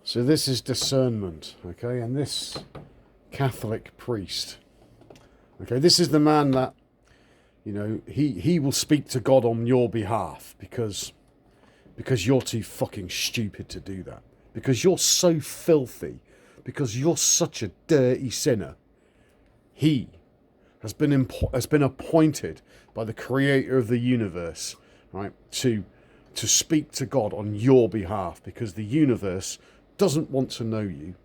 So this is discernment, okay? And this Catholic priest, okay, this is the man that, he will speak to God on your behalf because you're too fucking stupid to do that. Because you're so filthy, because you're such a dirty sinner. He has been appointed by the creator of the universe, right, to speak to God on your behalf, because the universe doesn't want to know you.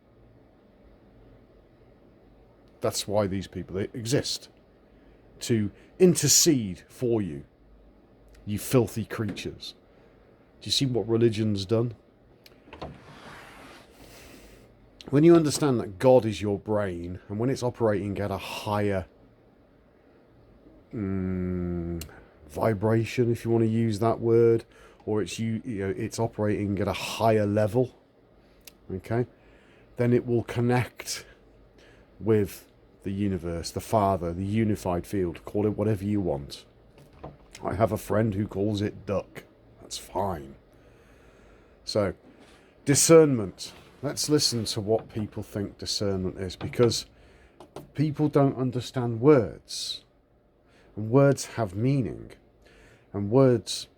That's why these people exist, to intercede for you, you filthy creatures. Do you see what religion's done? When you understand that God is your brain, and when it's operating at a higher vibration, if you want to use that word, or it's operating at a higher level, okay, then it will connect with the universe, the Father, the unified field. Call it whatever you want. I have a friend who calls it duck. That's fine. So, discernment. Let's listen to what people think discernment is, because people don't understand words. And words have meaning. And words,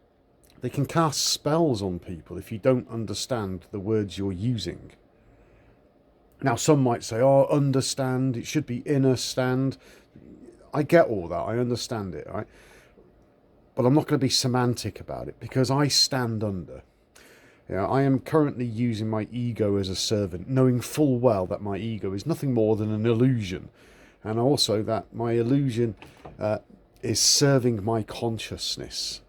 they can cast spells on people if you don't understand the words you're using. Now, some might say, oh, understand, it should be inner stand. I get all that, I understand it, right? But I'm not going to be semantic about it, because I stand under. I am currently using my ego as a servant, knowing full well that my ego is nothing more than an illusion. And also that my illusion is serving my consciousness.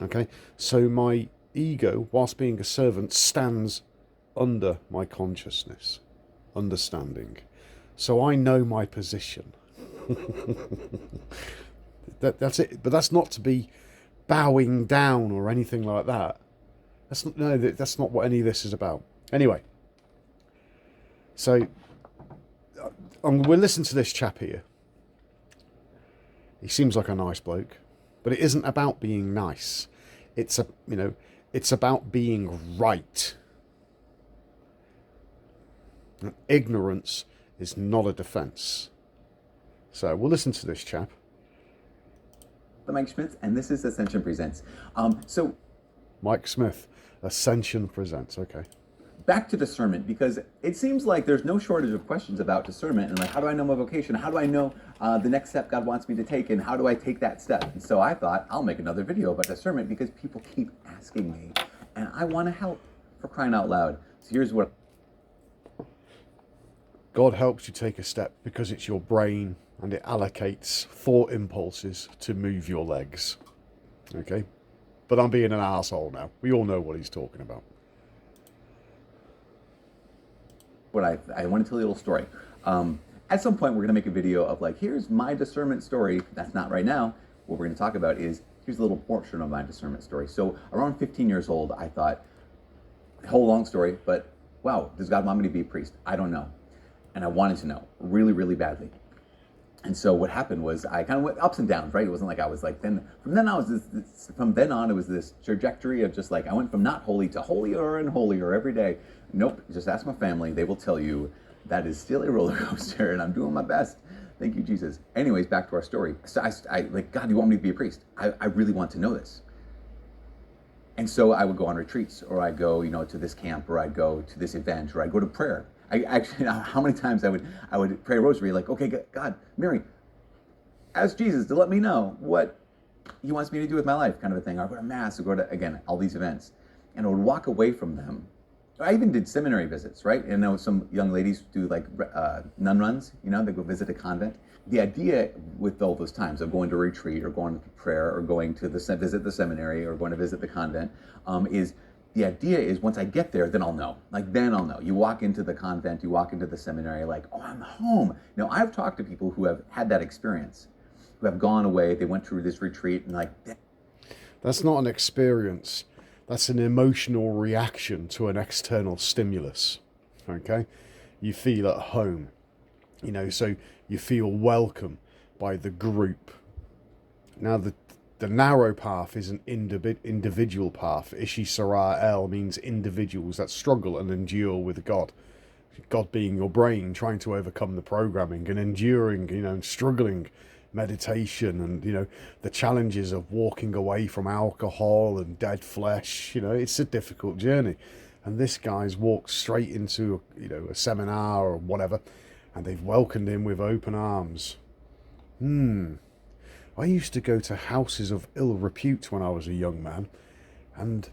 Okay? So my ego, whilst being a servant, stands under my consciousness. Understanding. So I know my position. That's it. But that's not to be bowing down or anything like that. That's not what any of this is about. Anyway, so we'll listen to this chap here. He seems like a nice bloke, but it isn't about being nice. It's about being right. Ignorance is not a defense. So we'll listen to this chap. Mike Schmitz, and this is Ascension Presents. Mike Smith, Ascension Presents. Okay. Back to discernment, because it seems like there's no shortage of questions about discernment, and like, how do I know my vocation? How do I know the next step God wants me to take, and how do I take that step? And so I thought I'll make another video about discernment, because people keep asking me, and I want to help, for crying out loud. So here's what. God helps you take a step because it's your brain and it allocates thought impulses to move your legs. Okay? But I'm being an asshole now. We all know what he's talking about. What I want to tell you a little story. At some point, we're going to make a video of like, here's my discernment story. That's not right now. What we're going to talk about is, here's a little portion of my discernment story. So around 15 years old, I thought, whole long story, but wow, does God want me to be a priest? I don't know. And I wanted to know really, really badly. And so what happened was I kind of went ups and downs, right? It wasn't like I was like, from then on, it was this trajectory of just like, I went from not holy to holier and holier every day. Nope, just ask my family. They will tell you that is still a roller coaster, and I'm doing my best. Thank you, Jesus. Anyways, back to our story. So I like, God, you want me to be a priest? I really want to know this. And so I would go on retreats, or I'd go, to this camp, or I'd go to this event, or I'd go to prayer. I actually, how many times I would pray a rosary, like, okay, God, Mary, ask Jesus to let me know what he wants me to do with my life, kind of a thing. Or I go to mass, or go to, again, all these events. And I would walk away from them. I even did seminary visits, right? And I know some young ladies do like nun runs, they go visit a convent. The idea with all those times of going to retreat, or going to prayer, or going to visit the seminary, or going to visit the convent, is the idea is once I get there, then I'll know. Like, then I'll know. You walk into the convent, you walk into the seminary, like, oh, I'm home. Now, I've talked to people who have had that experience, who have gone away, they went through this retreat, and like... That's not an experience. That's an emotional reaction to an external stimulus, okay? You feel at home, so you feel welcome by the group. Now, the narrow path is an individual path. Ishi Sarah El means individuals that struggle and endure with God. God being your brain, trying to overcome the programming, and enduring, and struggling meditation, and the challenges of walking away from alcohol and dead flesh. It's a difficult journey. And this guy's walked straight into a seminar or whatever, and they've welcomed him with open arms. I used to go to houses of ill repute when I was a young man, and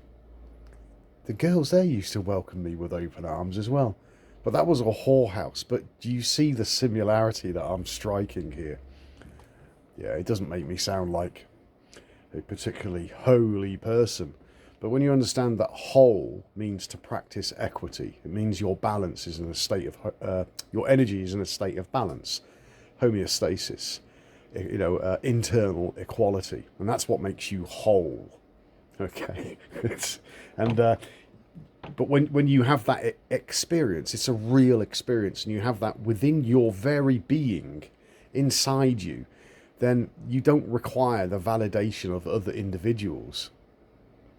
the girls there used to welcome me with open arms as well. But that was a whorehouse. But do you see the similarity that I'm striking here? Yeah, it doesn't make me sound like a particularly holy person. But when you understand that whole means to practice equity, it means your balance is in a state of, your energy is in a state of balance, homeostasis, internal equality. And that's what makes you whole. Okay. But when you have that experience, it's a real experience, and you have that within your very being, inside you, then you don't require the validation of other individuals.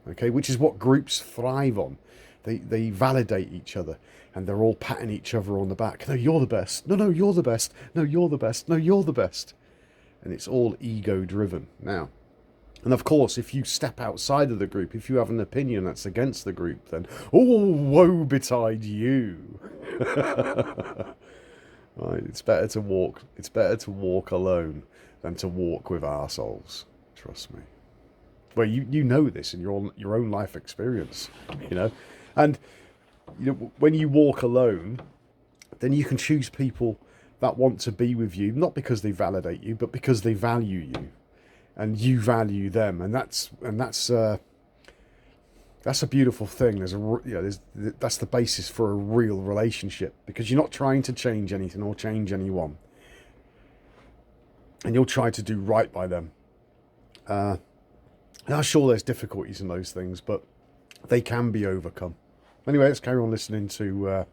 Okay, which is what groups thrive on. They validate each other, and they're all patting each other on the back. No, you're the best. No, you're the best. No, you're the best. No, you're the best. And it's all ego driven now. And of course, if you step outside of the group, if you have an opinion that's against the group, then, oh, woe betide you. Right, it's better to walk alone than to walk with arseholes. Trust me. Well, you know this in your own life experience, And when you walk alone, then you can choose people that want to be with you, not because they validate you, but because they value you. And you value them, and that's a beautiful thing. That's the basis for a real relationship, because you're not trying to change anything or change anyone, and you'll try to do right by them. And I'm sure there's difficulties in those things, but they can be overcome. Anyway, let's carry on listening to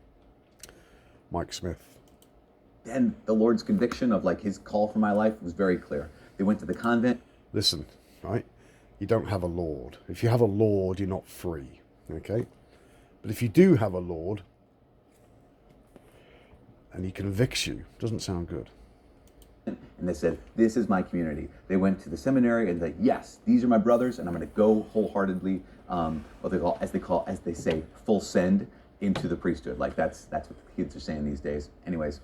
Mike Smith. And the Lord's conviction of his call for my life was very clear. They went to the convent. Listen, right? You don't have a Lord. If you have a Lord, you're not free, okay? But if you do have a Lord, and he convicts you, doesn't sound good. And they said, this is my community. They went to the seminary and yes, these are my brothers, and I'm going to go wholeheartedly, as they say, full send into the priesthood. That's what the kids are saying these days. Anyways,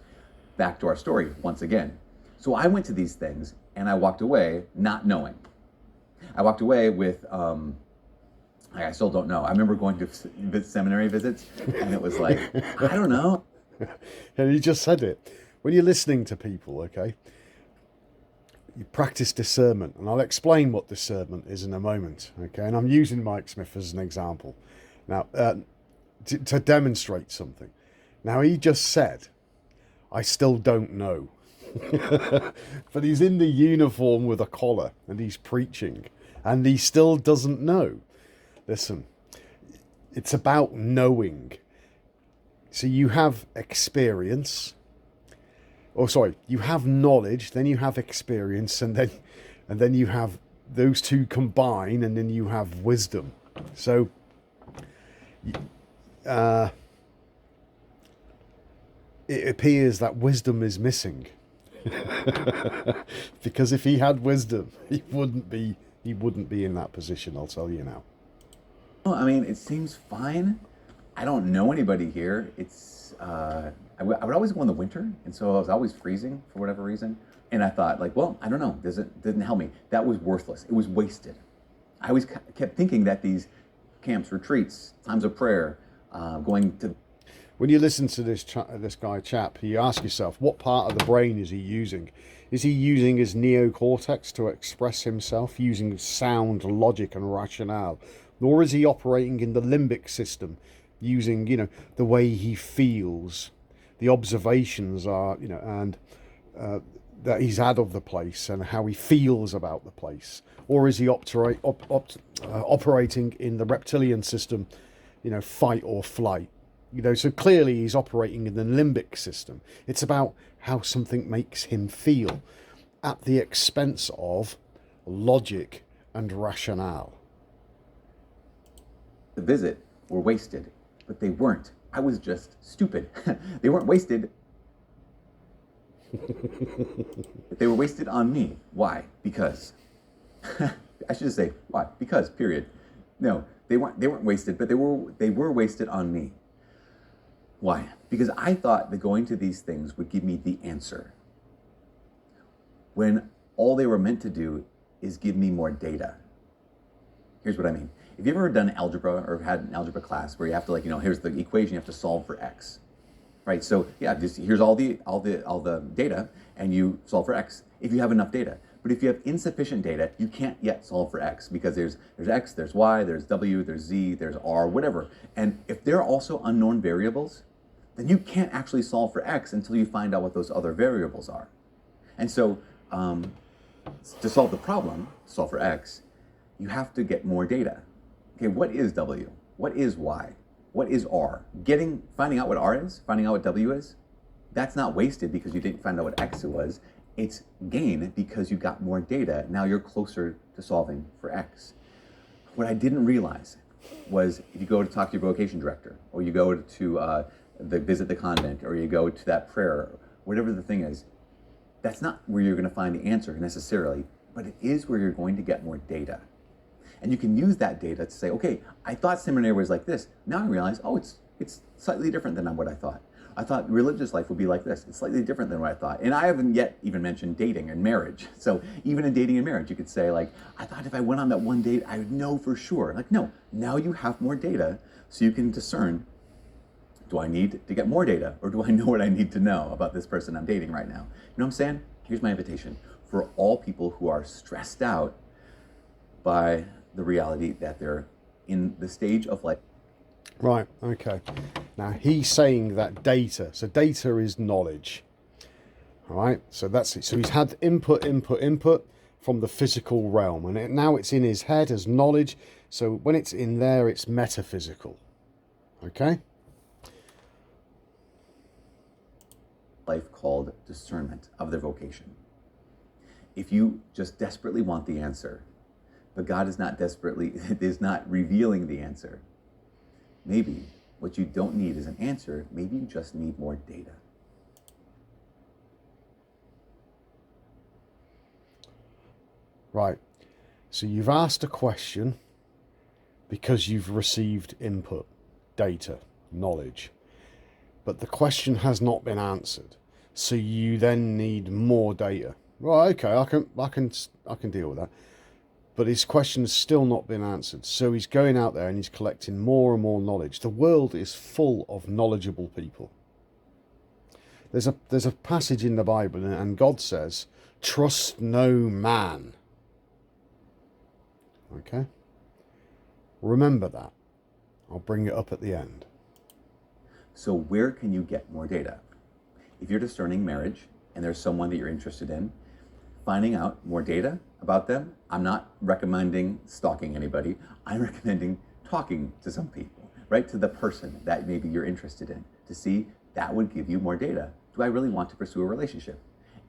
back to our story once again. So I went to these things, and I walked away not knowing. I walked away with, I still don't know. I remember going to seminary visits, and it was I don't know. And you just said it. When you're listening to people, okay, you practice discernment, and I'll explain what discernment is in a moment, okay? And I'm using Mike Smith as an example. Now, to demonstrate something. Now, he just said, I still don't know. But he's in the uniform with a collar, and he's preaching, and he still doesn't know. Listen, it's about knowing. So you have experience, you have knowledge, then you have experience, and then you have those two combine, and then you have wisdom. So it appears that wisdom is missing. Because if he had wisdom, he wouldn't be in that position, I'll tell you now. Well, I mean, it seems fine. I don't know anybody here. It's I would always go in the winter, and so I was always freezing for whatever reason. And I thought, well, I don't know. Didn't help me. That was worthless. It was wasted. I always kept thinking that these camps, retreats, times of prayer, going to. When you listen to this guy chap, you ask yourself, what part of the brain is he using? Is he using his neocortex to express himself, using sound, logic, and rationale? Or is he operating in the limbic system, using, the way he feels? The observations are, and that he's had of the place and how he feels about the place. Or is he operating in the reptilian system, fight or flight? So clearly he's operating in the limbic system. It's about how something makes him feel at the expense of logic and rationale. The visit were wasted, but they weren't. I was just stupid. They weren't wasted. They were wasted on me. Why? Because. I should just say why? Because. Period. No, they weren't wasted, but they were wasted on me. Why? Because I thought that going to these things would give me the answer, when all they were meant to do is give me more data. Here's what I mean. Have you ever done algebra or had an algebra class where you have to, like, here's the equation you have to solve for x, right? So yeah, here's all the data, and you solve for x if you have enough data. But if you have insufficient data, you can't yet solve for x, because there's x, there's y, there's w, there's z, there's r, whatever. And if they're also unknown variables, then you can't actually solve for x until you find out what those other variables are. And so to solve the problem, solve for x, you have to get more data. Okay, what is w? What is y? What is r? Finding out what r is, finding out what w is, that's not wasted because you didn't find out what x was. It's gain because you got more data. Now you're closer to solving for x. What I didn't realize was, if you go to talk to your vocation director, or you go to visit the convent, or you go to that prayer, whatever the thing is, that's not where you're going to find the answer necessarily, but it is where you're going to get more data. And you can use that data to say, okay, I thought seminary was like this. Now I realize, oh, it's slightly different than what I thought. I thought religious life would be like this. It's slightly different than what I thought. And I haven't yet even mentioned dating and marriage. So even in dating and marriage, you could say, like, I thought if I went on that one date, I would know for sure. Like, no, now you have more data, so you can discern, do I need to get more data, or do I know what I need to know about this person I'm dating right now? You know what I'm saying? Here's my invitation for all people who are stressed out by the reality that they're in the stage of life. Right, okay. Now he's saying that data, so data is knowledge. All right, so that's it. So he's had input from the physical realm, and now it's in his head as knowledge. So when it's in there, it's metaphysical. Okay? Life called discernment of their vocation. If you just desperately want the answer, but God is not revealing the answer, maybe what you don't need is an answer. Maybe you just need more data. Right. So you've asked a question because you've received input, data, knowledge. But the question has not been answered. So you then need more data. Right, okay, I can deal with that. But his question has still not been answered. So he's going out there and he's collecting more and more knowledge. The world is full of knowledgeable people. There's a passage in the Bible, and God says, trust no man. Okay? Remember that. I'll bring it up at the end. So where can you get more data? If you're discerning marriage and there's someone that you're interested in, finding out more data about them, I'm not recommending stalking anybody. I'm recommending talking to some people, right? To the person that maybe you're interested in, to see that would give you more data. Do I really want to pursue a relationship?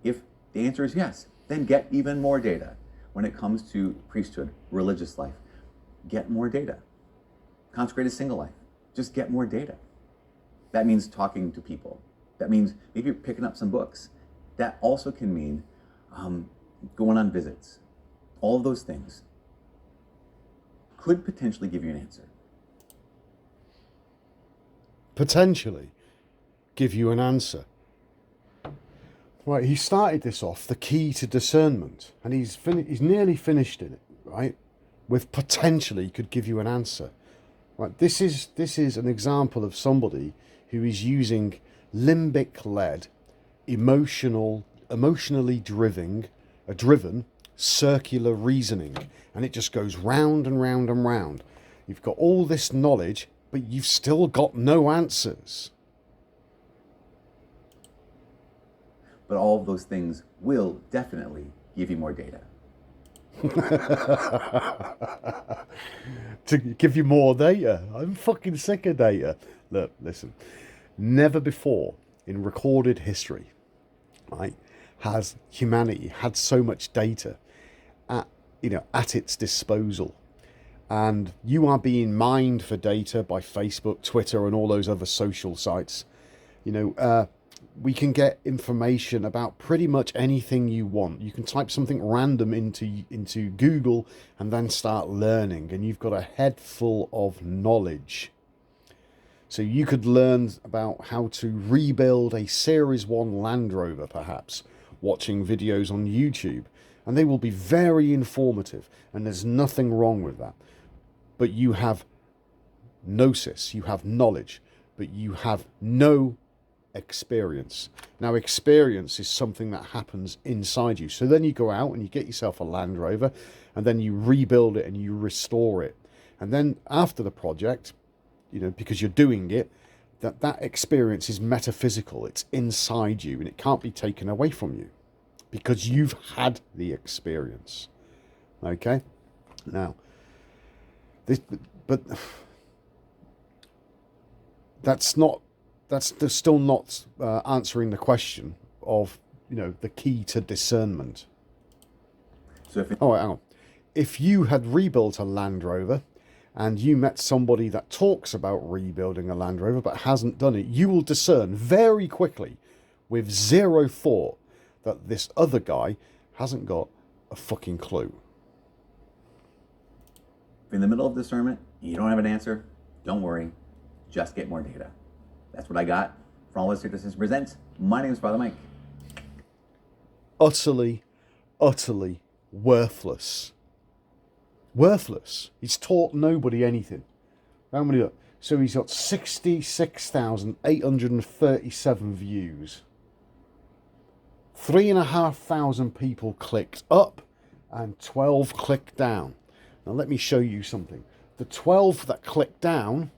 If the answer is yes, then get even more data. When it comes to priesthood, religious life, get more data. Consecrated single life, just get more data. That means talking to people. That means maybe you're picking up some books. That also can mean going on visits. All of those things could potentially give you an answer. Potentially give you an answer. Right, he started this off, the key to discernment, and he's nearly finished in it, right? With potentially could give you an answer. Right, this is an example of somebody who is using limbic-led, emotionally driven circular reasoning, and it just goes round and round and round. You've got all this knowledge, but you've still got no answers. But all of those things will definitely give you more data. To give you more data. I'm fucking sick of data. Look, listen. Never before in recorded history, right, has humanity had so much data at at its disposal. And you are being mined for data by Facebook, Twitter, and all those other social sites. We can get information about pretty much anything you want. You can type something random into Google and then start learning, and you've got a head full of knowledge. So you could learn about how to rebuild a Series 1 Land Rover, perhaps, watching videos on YouTube. And they will be very informative, and there's nothing wrong with that. But you have gnosis, you have knowledge, but you have no experience. Now, experience is something that happens inside you. So then you go out and you get yourself a Land Rover, and then you rebuild it and you restore it. And then after the project, because you're doing it, that experience is metaphysical. It's inside you, and it can't be taken away from you because you've had the experience. Okay? Now, but that's still not answering the question of, the key to discernment. So hang on. If you had rebuilt a Land Rover and you met somebody that talks about rebuilding a Land Rover but hasn't done it, you will discern very quickly with zero thought that this other guy hasn't got a fucking clue. In the middle of discernment, you don't have an answer, don't worry, just get more data. That's what I got from all this Discernment Presents. My name is Father Mike. Utterly worthless. Worthless. He's taught nobody anything. How many up? So he's got 66,837 views. 3,500 people clicked up and 12 clicked down. Now let me show you something. The 12 that click down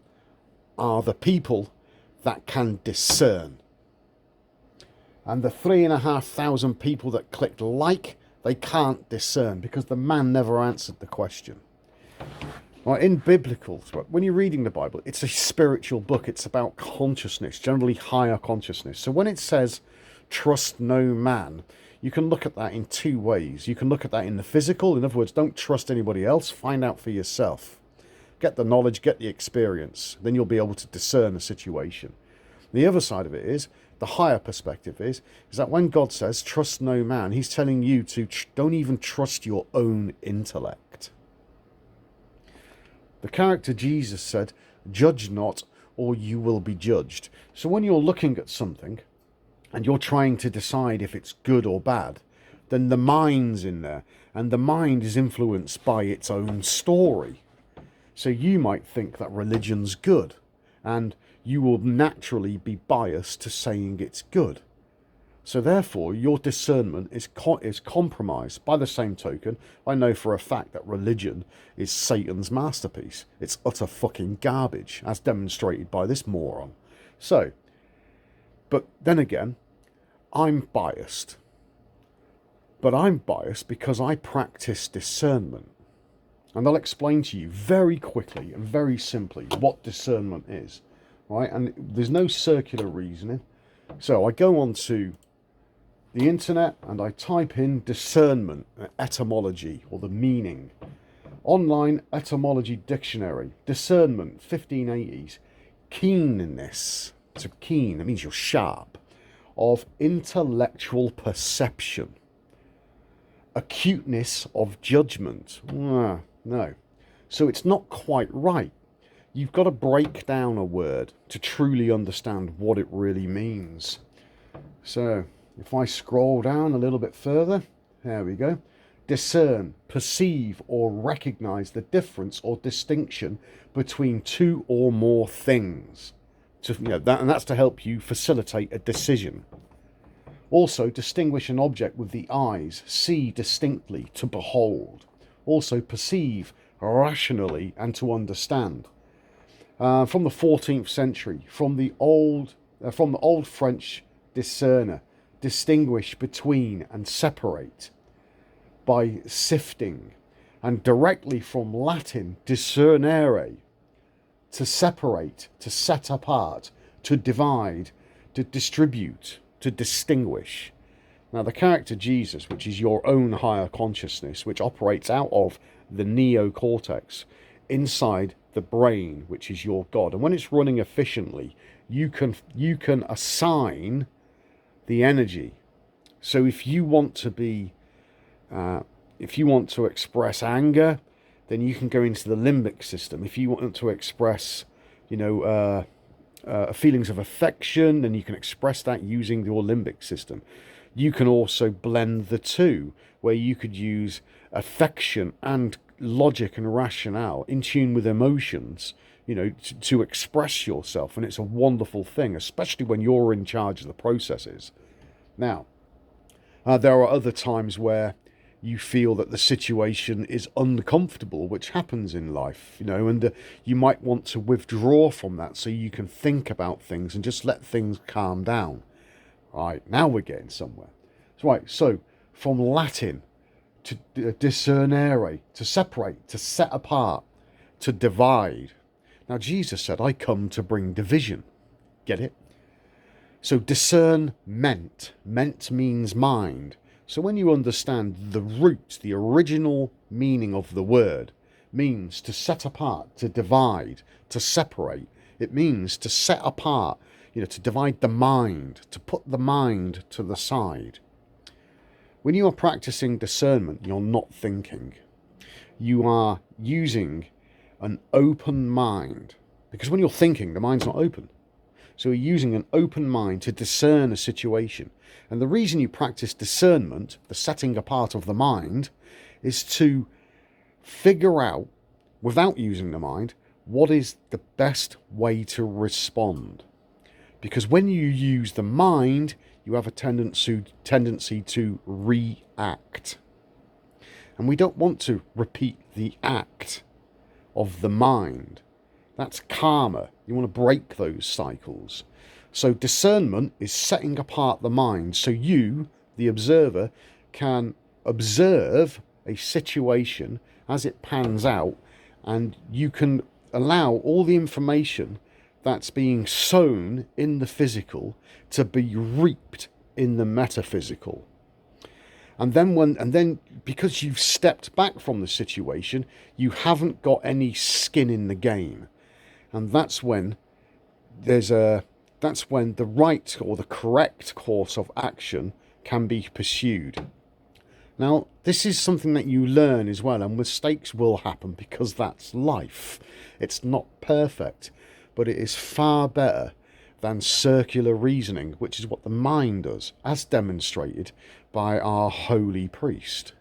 are the people that can discern. And the 3,500 people that clicked like, they can't discern because the man never answered the question. Right, in biblical, when you're reading the Bible, it's a spiritual book. It's about consciousness, generally higher consciousness. So when it says, trust no man, you can look at that in two ways. You can look at that in the physical. In other words, don't trust anybody else. Find out for yourself. Get the knowledge, get the experience. Then you'll be able to discern a situation. The other side of it is, the higher perspective is that when God says, trust no man, he's telling you to don't even trust your own intellect. The character Jesus said, judge not, or you will be judged. So when you're looking at something, and you're trying to decide if it's good or bad, then the mind's in there, and the mind is influenced by its own story. So you might think that religion's good, and you will naturally be biased to saying it's good. So therefore, your discernment is compromised. By the same token, I know for a fact that religion is Satan's masterpiece. It's utter fucking garbage, as demonstrated by this moron. So, but then again, I'm biased. But I'm biased because I practice discernment. And I'll explain to you very quickly and very simply what discernment is. Right? And there's no circular reasoning. So I go on to the internet and I type in discernment, etymology, or the meaning. Online etymology dictionary. Discernment, 1580s. Keenness. So keen, it means you're sharp. Of intellectual perception. Acuteness of judgment. No. So it's not quite right. You've got to break down a word to truly understand what it really means. So if I scroll down a little bit further, there we go. Discern, perceive or recognize the difference or distinction between two or more things. And that's to help you facilitate a decision. Also, distinguish an object with the eyes, see distinctly, to behold. Also, perceive rationally and to understand. From the 14th century, from the old French discerner, distinguish between and separate by sifting, and directly from Latin discernere, to separate, to set apart, to divide, to distribute, to distinguish. Now, the character Jesus, which is your own higher consciousness, which operates out of the neocortex, inside the brain, which is your God. And when it's running efficiently, you can assign the energy. So if you want to be, if you want to express anger, then you can go into the limbic system. If you want to express, feelings of affection, then you can express that using your limbic system. You can also blend the two, where you could use affection and logic and rationale in tune with emotions, to express yourself. And it's a wonderful thing, especially when you're in charge of the processes. Now, there are other times where you feel that the situation is uncomfortable, which happens in life, and you might want to withdraw from that so you can think about things and just let things calm down. Right, now we're getting somewhere. Right, so from Latin, to discernere, to separate, to set apart, to divide. Now Jesus said, I come to bring division. Get it? So discern-ment. Ment means mind. So when you understand the root, the original meaning of the word, means to set apart, to divide, to separate. It means to set apart, to divide the mind, to put the mind to the side. When you are practicing discernment, you're not thinking. You are using an open mind. Because when you're thinking, the mind's not open. So you're using an open mind to discern a situation. And the reason you practice discernment, the setting apart of the mind, is to figure out, without using the mind, what is the best way to respond. Because when you use the mind, you have a tendency to react. And we don't want to repeat the act of the mind. That's karma. You want to break those cycles. So discernment is setting apart the mind so you, the observer, can observe a situation as it pans out, and you can allow all the information that's being sown in the physical to be reaped in the metaphysical. And then because you've stepped back from the situation, you haven't got any skin in the game. And that's when the right or the correct course of action can be pursued. Now, this is something that you learn as well, and mistakes will happen because that's life. It's not perfect, but it is far better than circular reasoning, which is what the mind does, as demonstrated by our holy priest,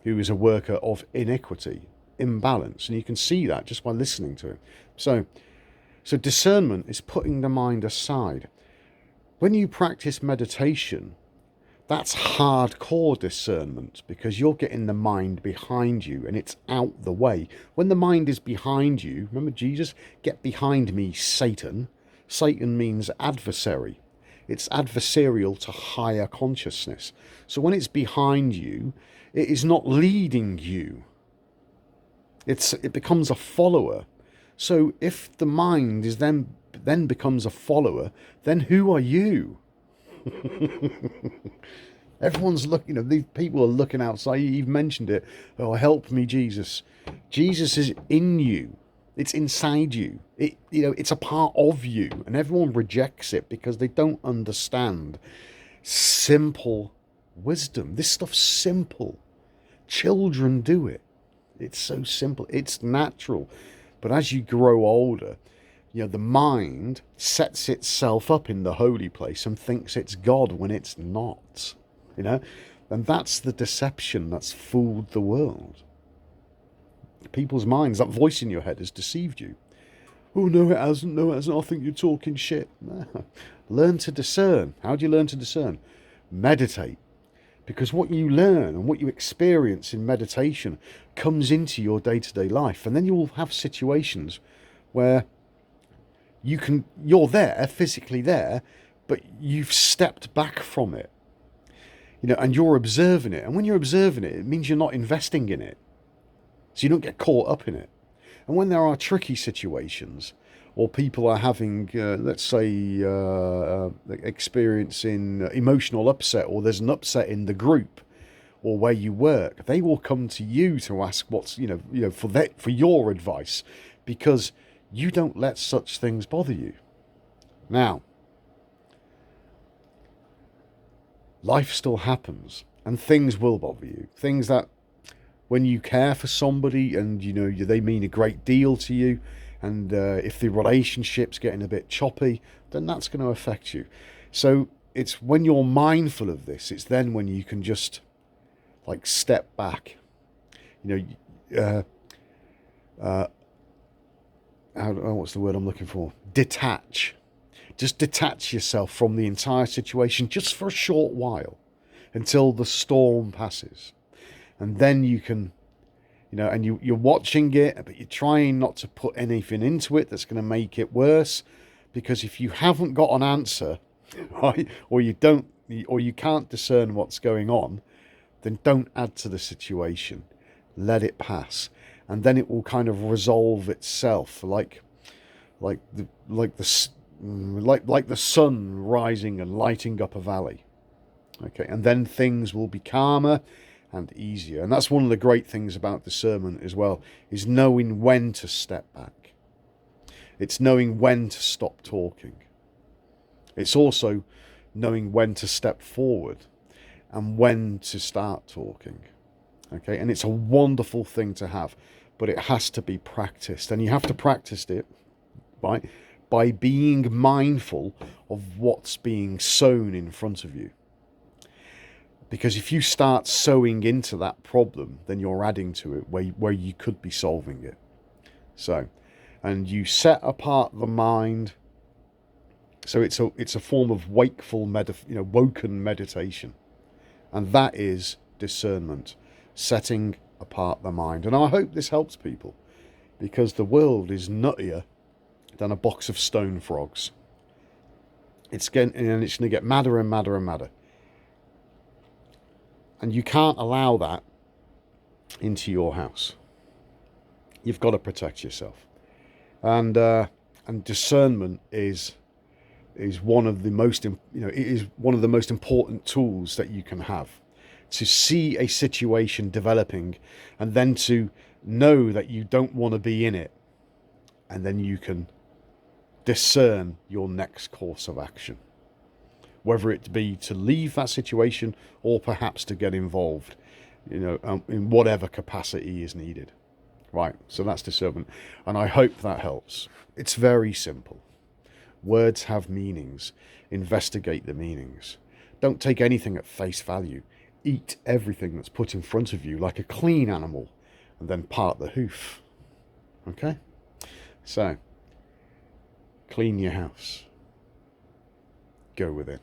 who is a worker of iniquity, imbalance, and you can see that just by listening to him. So discernment is putting the mind aside. When you practice meditation, that's hardcore discernment, because you're getting the mind behind you and it's out the way. When the mind is behind you, remember Jesus, get behind me, Satan. Satan means adversary. It's adversarial to higher consciousness. So when it's behind you, it is not leading you. It becomes a follower. So if the mind is then becomes a follower, then who are you? Everyone's looking, these people are looking outside. You've mentioned it. Oh, help me, Jesus. Jesus is in you. It's inside you. It's a part of you, and everyone rejects it because they don't understand simple wisdom. This stuff's simple. Children do it. It's so simple. It's natural. But as you grow older, the mind sets itself up in the holy place and thinks it's God when it's not. And that's the deception that's fooled the world. People's minds, that voice in your head has deceived you. Oh, no, it hasn't. No, it hasn't. I think you're talking shit. No. Learn to discern. How do you learn to discern? Meditate. Because what you learn and what you experience in meditation comes into your day-to-day life. And then you will have situations where you're there, physically there, but you've stepped back from it. And you're observing it. And when you're observing it, it means you're not investing in it. So you don't get caught up in it. And when there are tricky situations, or people are having, let's say, experiencing emotional upset, or there's an upset in the group or where you work, they will come to you to ask what's, for your advice, because you don't let such things bother you. Now, life still happens, and things will bother you. Things that, when you care for somebody and they mean a great deal to you, and if the relationship's getting a bit choppy, then that's going to affect you. So it's when you're mindful of this, it's then when you can just like step back. What's the word I'm looking for? Detach. Just detach yourself from the entire situation just for a short while until the storm passes. And then you can, and you're watching it, but you're trying not to put anything into it that's going to make it worse. Because if you haven't got an answer, right, or you can't discern what's going on, then don't add to the situation. Let it pass. And then it will kind of resolve itself, like the sun rising and lighting up a valley. Okay, and then things will be calmer and easier. And that's one of the great things about discernment as well, is knowing when to step back. It's knowing when to stop talking. It's also knowing when to step forward and when to start talking. Okay, and it's a wonderful thing to have, but it has to be practiced, and you have to practice it by being mindful of what's being sown in front of you. Because if you start sowing into that problem, then you're adding to it where you could be solving it. So, and you set apart the mind. So it's a form of wakeful woken meditation, and that is discernment, setting apart the mind. And I hope this helps people, because the world is nuttier than a box of stone frogs. It's going to get madder and madder and madder. And you can't allow that into your house. You've got to protect yourself. And discernment is one of the most important tools that you can have, to see a situation developing and then to know that you don't want to be in it, and then you can discern your next course of action, whether it be to leave that situation or perhaps to get involved, in whatever capacity is needed. Right, so that's discernment, and I hope that helps. It's very simple. Words have meanings. Investigate the meanings. Don't take anything at face value. Eat everything that's put in front of you like a clean animal, and then part the hoof. Okay? So, clean your house. Go with it.